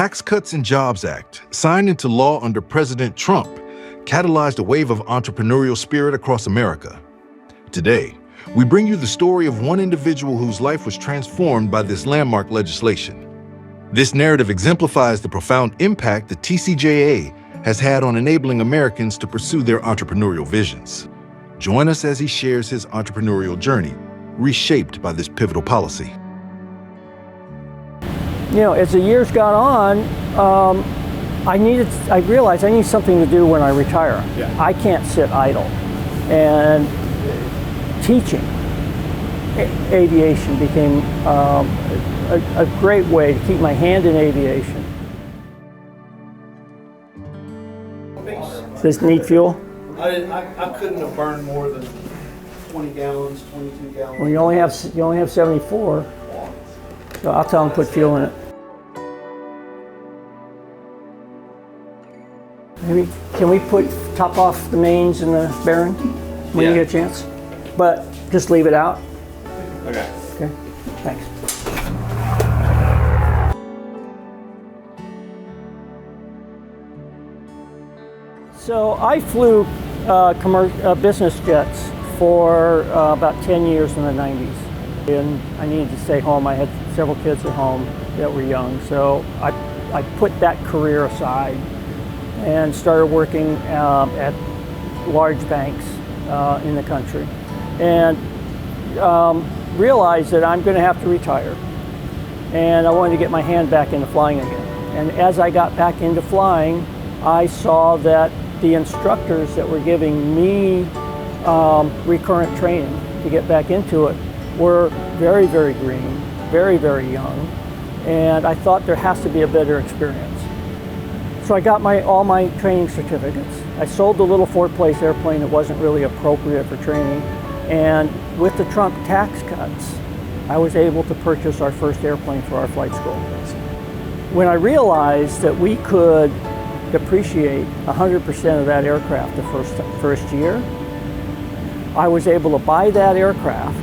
Tax Cuts and Jobs Act, signed into law under President Trump, catalyzed a wave of entrepreneurial spirit across America. Today, we bring you the story of one individual whose life was transformed by this landmark legislation. This narrative exemplifies the profound impact the TCJA has had on enabling Americans to pursue their entrepreneurial visions. Join us as he shares his entrepreneurial journey, reshaped by this pivotal policy. You know, as the years got on, I realized I need something to do when I retire. Yeah. I can't sit idle. And teaching aviation became a great way to keep my hand in aviation. Does this need fuel? I couldn't have burned more than 20 gallons, 22 gallons. Well, you only have 74, so I'll tell them to put fuel in it. Maybe can we top off the mains and the bearing when you get a chance? But just leave it out. Okay. Okay. Thanks. So I flew business jets for about 10 years in the 90s. And I needed to stay home. I had several kids at home that were young. So I put that career aside and started working at large banks in the country. And realized that I'm going to have to retire. And I wanted to get my hand back into flying again. And as I got back into flying, I saw that the instructors that were giving me recurrent training to get back into it were very, very green, very, very young. And I thought there has to be a better experience. So I got all my training certificates. I sold the little four-place airplane that wasn't really appropriate for training. And with the Trump tax cuts, I was able to purchase our first airplane for our flight school. When I realized that we could depreciate 100% of that aircraft the first year, I was able to buy that aircraft,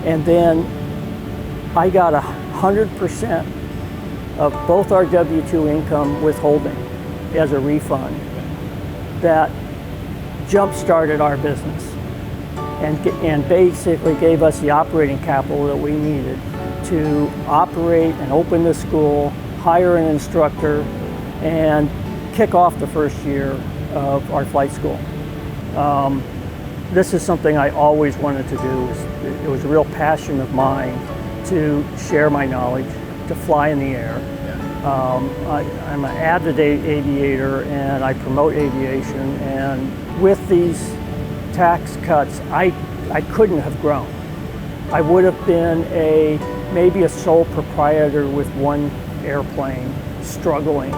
and then I got 100% of both our W-2 income withholding as a refund that jump-started our business and basically gave us the operating capital that we needed to operate and open the school, hire an instructor, and kick off the first year of our flight school. This is something I always wanted to do. It was a real passion of mine to share my knowledge, to fly in the air. I'm an avid aviator and I promote aviation, and with these tax cuts, I couldn't have grown. I would have been maybe a sole proprietor with one airplane struggling.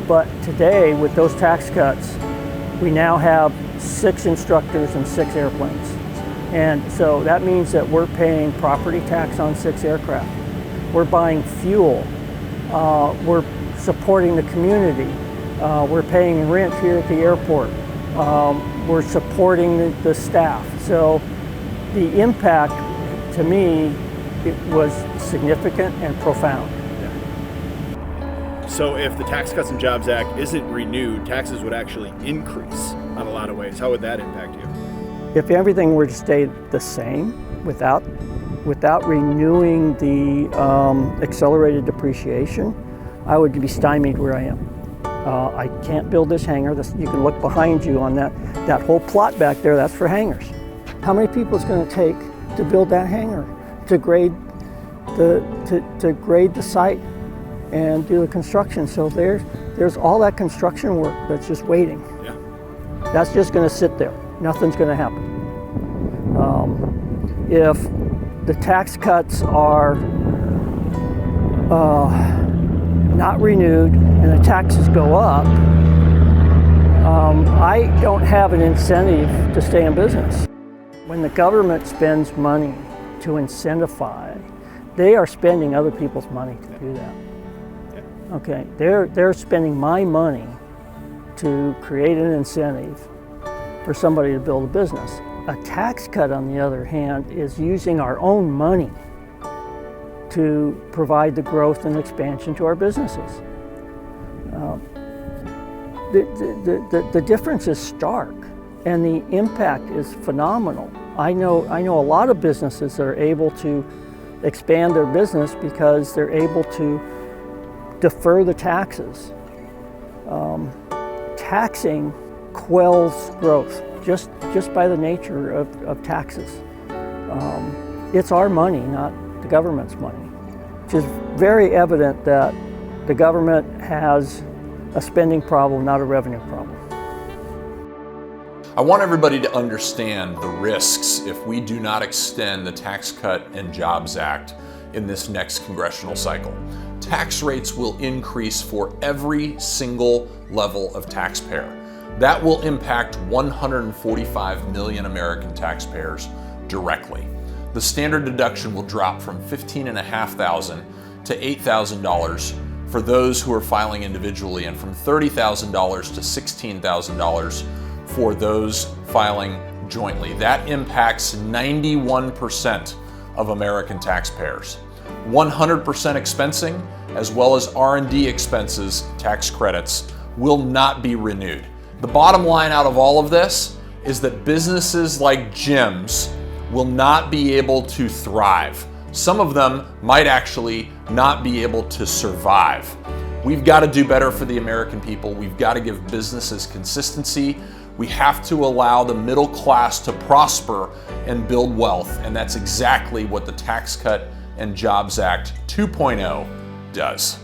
But today, with those tax cuts, we now have 6 instructors and 6 airplanes. And so that means that we're paying property tax on 6 aircraft. We're buying fuel. We're supporting the community. We're paying rent here at the airport. We're supporting the staff. So the impact, to me, it was significant and profound. So if the Tax Cuts and Jobs Act isn't renewed, taxes would actually increase on a lot of ways. How would that impact you? If everything were to stay the same without renewing the accelerated depreciation, I would be stymied where I am. I can't build this hangar. You can look behind you on that whole plot back there, that's for hangars. How many people is going to take to build that hangar, to grade the site and do the construction? So there's all that construction work that's just waiting. Yeah. That's just going to sit there. Nothing's going to happen. If the tax cuts are not renewed and the taxes go up, I don't have an incentive to stay in business. When the government spends money to incentivize, they are spending other people's money to do that. Okay, they're spending my money to create an incentive for somebody to build a business. A tax cut, on the other hand, is using our own money to provide the growth and expansion to our businesses. The difference is stark, and the impact is phenomenal. I know a lot of businesses that are able to expand their business because they're able to defer the taxes. Taxing quells growth just by the nature of taxes. It's our money, not the government's money. It is very evident that the government has a spending problem, not a revenue problem. I want everybody to understand the risks if we do not extend the Tax Cut and Jobs Act in this next congressional cycle. Tax rates will increase for every single level of taxpayer. That will impact 145 million American taxpayers directly. The standard deduction will drop from $15,500 to $8,000 for those who are filing individually, and from $30,000 to $16,000 for those filing jointly. That impacts 91% of American taxpayers. 100% expensing, as well as R&D expenses, tax credits, will not be renewed. The bottom line out of all of this is that businesses like gyms will not be able to thrive. Some of them might actually not be able to survive. We've got to do better for the American people. We've got to give businesses consistency. We have to allow the middle class to prosper and build wealth, and that's exactly what the Tax Cut and Jobs Act 2.0 does.